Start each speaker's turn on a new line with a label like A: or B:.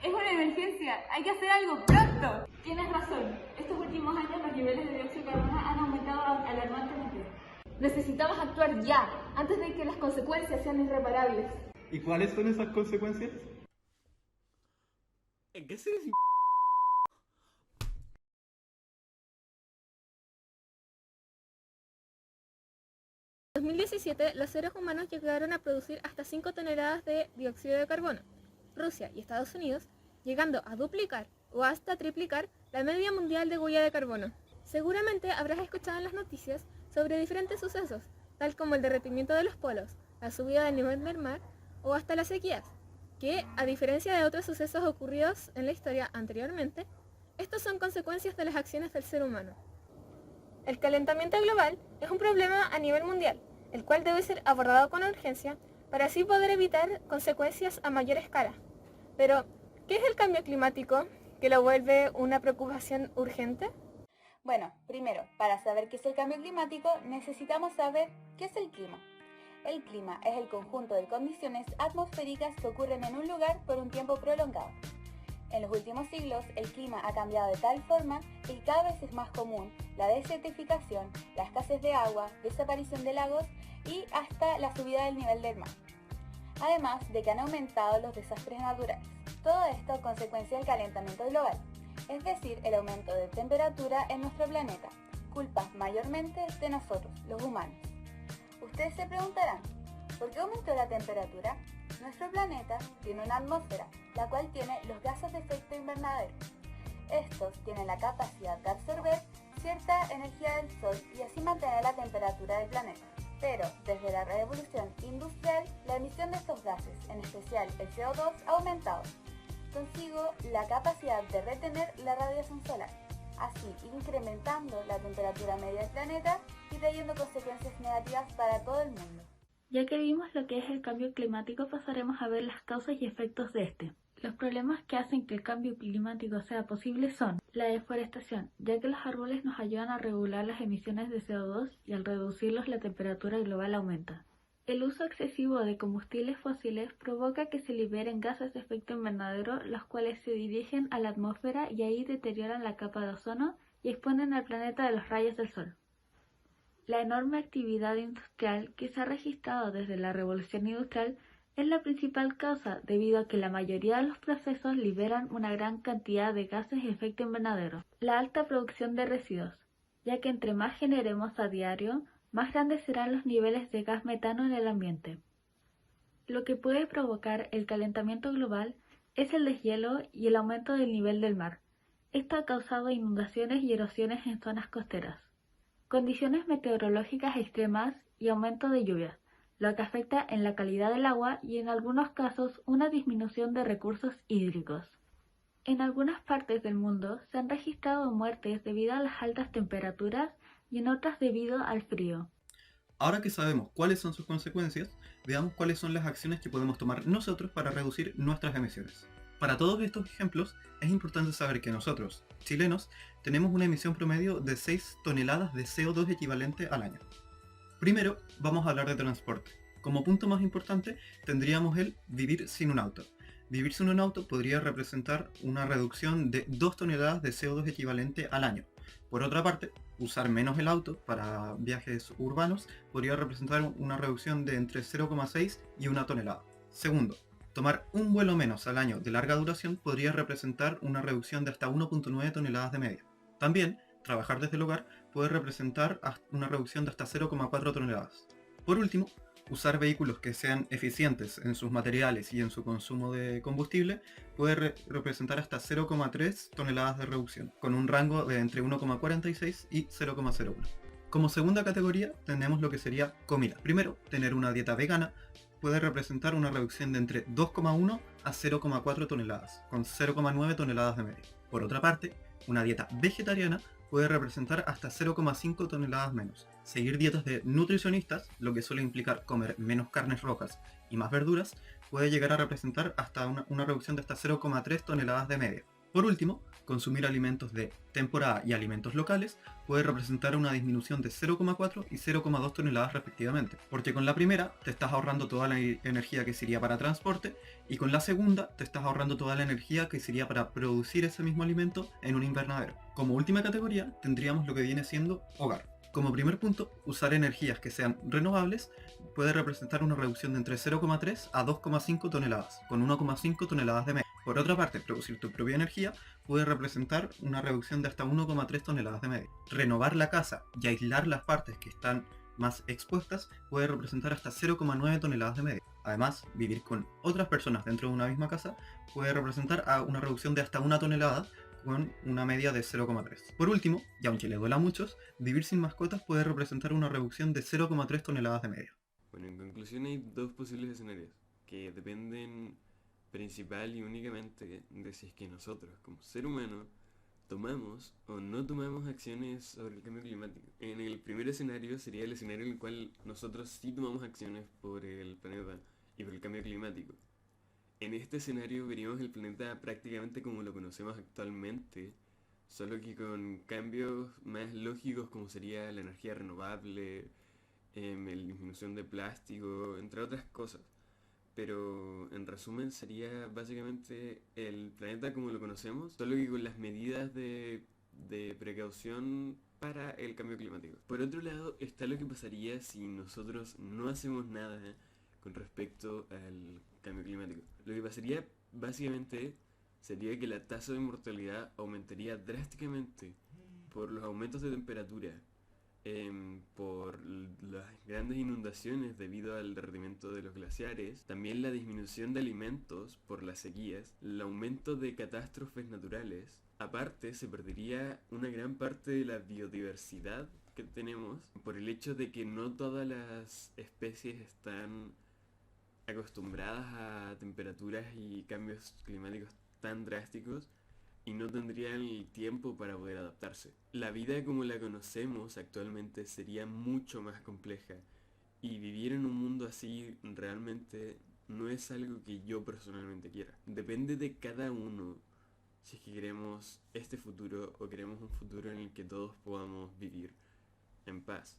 A: Es una emergencia, hay que hacer algo pronto. Tienes razón, estos últimos años los niveles de dióxido de carbono han aumentado alarmantemente. Necesitamos actuar ya, antes de que las consecuencias sean irreparables.
B: ¿Y cuáles son esas consecuencias?
C: ¿En qué series?
D: 2017, los seres humanos llegaron a producir hasta 5 toneladas de dióxido de carbono. Rusia y Estados Unidos, llegando a duplicar o hasta triplicar la media mundial de huella de carbono. Seguramente habrás escuchado en las noticias sobre diferentes sucesos, tal como el derretimiento de los polos, la subida del nivel del mar o hasta las sequías, que, a diferencia de otros sucesos ocurridos en la historia anteriormente, estos son consecuencias de las acciones del ser humano. El calentamiento global es un problema a nivel mundial, el cual debe ser abordado con urgencia para así poder evitar consecuencias a mayor escala. Pero, ¿qué es el cambio climático que lo vuelve una preocupación urgente?
E: Bueno, primero, para saber qué es el cambio climático, necesitamos saber qué es el clima. El clima es el conjunto de condiciones atmosféricas que ocurren en un lugar por un tiempo prolongado. En los últimos siglos, el clima ha cambiado de tal forma que cada vez es más común la desertificación, la escasez de agua, desaparición de lagos y hasta la subida del nivel del mar. Además de que han aumentado los desastres naturales. Todo esto a consecuencia del calentamiento global, es decir, el aumento de temperatura en nuestro planeta, culpa mayormente de nosotros, los humanos. Ustedes se preguntarán, ¿por qué aumentó la temperatura? Nuestro planeta tiene una atmósfera, la cual tiene los gases de efecto invernadero. Estos tienen la capacidad de absorber cierta energía del Sol y así mantener la temperatura del planeta. Pero desde la revolución industrial, la emisión de estos gases, en especial el CO2, ha aumentado, consigo la capacidad de retener la radiación solar, así incrementando la temperatura media del planeta y trayendo consecuencias negativas para todo el mundo.
F: Ya que vimos lo que es el cambio climático, pasaremos a ver las causas y efectos de este. Los problemas que hacen que el cambio climático sea posible son la deforestación, ya que los árboles nos ayudan a regular las emisiones de CO2 y al reducirlos la temperatura global aumenta. El uso excesivo de combustibles fósiles provoca que se liberen gases de efecto invernadero, los cuales se dirigen a la atmósfera y ahí deterioran la capa de ozono y exponen al planeta de los rayos del sol. La enorme actividad industrial que se ha registrado desde la revolución industrial es la principal causa, debido a que la mayoría de los procesos liberan una gran cantidad de gases de efecto invernadero. La alta producción de residuos, ya que entre más generemos a diario, más grandes serán los niveles de gas metano en el ambiente. Lo que puede provocar el calentamiento global es el deshielo y el aumento del nivel del mar. Esto ha causado inundaciones y erosiones en zonas costeras, condiciones meteorológicas extremas y aumento de lluvias, lo que afecta en la calidad del agua y en algunos casos una disminución de recursos hídricos. En algunas partes del mundo se han registrado muertes debido a las altas temperaturas y en otras debido al frío.
B: Ahora que sabemos cuáles son sus consecuencias, veamos cuáles son las acciones que podemos tomar nosotros para reducir nuestras emisiones. Para todos estos ejemplos, es importante saber que nosotros, chilenos, tenemos una emisión promedio de 6 toneladas de CO2 equivalente al año. Primero, vamos a hablar de transporte. Como punto más importante, tendríamos el vivir sin un auto. Vivir sin un auto podría representar una reducción de 2 toneladas de CO2 equivalente al año. Por otra parte, usar menos el auto para viajes urbanos podría representar una reducción de entre 0,6 y 1 tonelada. Segundo, tomar un vuelo menos al año de larga duración podría representar una reducción de hasta 1,9 toneladas de media. También, trabajar desde el hogar puede representar una reducción de hasta 0,4 toneladas. Por último, usar vehículos que sean eficientes en sus materiales y en su consumo de combustible puede representar hasta 0,3 toneladas de reducción, con un rango de entre 1,46 y 0,01. Como segunda categoría tenemos lo que sería comida. Primero, tener una dieta vegana puede representar una reducción de entre 2,1 a 0,4 toneladas, con 0,9 toneladas de media. Por otra parte, una dieta vegetariana puede representar hasta 0,5 toneladas menos. Seguir dietas de nutricionistas, lo que suele implicar comer menos carnes rojas y más verduras, puede llegar a representar hasta una reducción de hasta 0,3 toneladas de media. Por último, consumir alimentos de temporada y alimentos locales puede representar una disminución de 0,4 y 0,2 toneladas respectivamente, porque con la primera te estás ahorrando toda la energía que sería para transporte y con la segunda te estás ahorrando toda la energía que sería para producir ese mismo alimento en un invernadero. Como última categoría tendríamos lo que viene siendo hogar. Como primer punto, usar energías que sean renovables puede representar una reducción de entre 0,3 a 2,5 toneladas, con 1,5 toneladas de media. Por otra parte, producir tu propia energía puede representar una reducción de hasta 1,3 toneladas de media. Renovar la casa y aislar las partes que están más expuestas puede representar hasta 0,9 toneladas de media. Además, vivir con otras personas dentro de una misma casa puede representar una reducción de hasta 1 tonelada con una media de 0,3. Por último, y aunque le duela a muchos, vivir sin mascotas puede representar una reducción de 0,3 toneladas de media.
C: Bueno, en conclusión hay dos posibles escenarios que dependen principal y únicamente de si es que nosotros, como ser humano, tomamos o no tomamos acciones sobre el cambio climático. En el primer escenario sería el escenario en el cual nosotros sí tomamos acciones por el planeta y por el cambio climático. En este escenario veríamos el planeta prácticamente como lo conocemos actualmente, solo que con cambios más lógicos como sería la energía renovable, la disminución de plástico, entre otras cosas. Pero en resumen sería básicamente el planeta como lo conocemos, solo que con las medidas de precaución para el cambio climático. Por otro lado está lo que pasaría si nosotros no hacemos nada con respecto al cambio climático. Lo que pasaría básicamente sería que la tasa de mortalidad aumentaría drásticamente por los aumentos de temperatura, por las grandes inundaciones debido al derretimiento de los glaciares, también la disminución de alimentos por las sequías, el aumento de catástrofes naturales. Aparte, se perdería una gran parte de la biodiversidad que tenemos por el hecho de que no todas las especies están acostumbradas a temperaturas y cambios climáticos tan drásticos y no tendrían el tiempo para poder adaptarse. La vida como la conocemos actualmente sería mucho más compleja y vivir en un mundo así realmente no es algo que yo personalmente quiera. Depende de cada uno si es que queremos este futuro o queremos un futuro en el que todos podamos vivir en paz.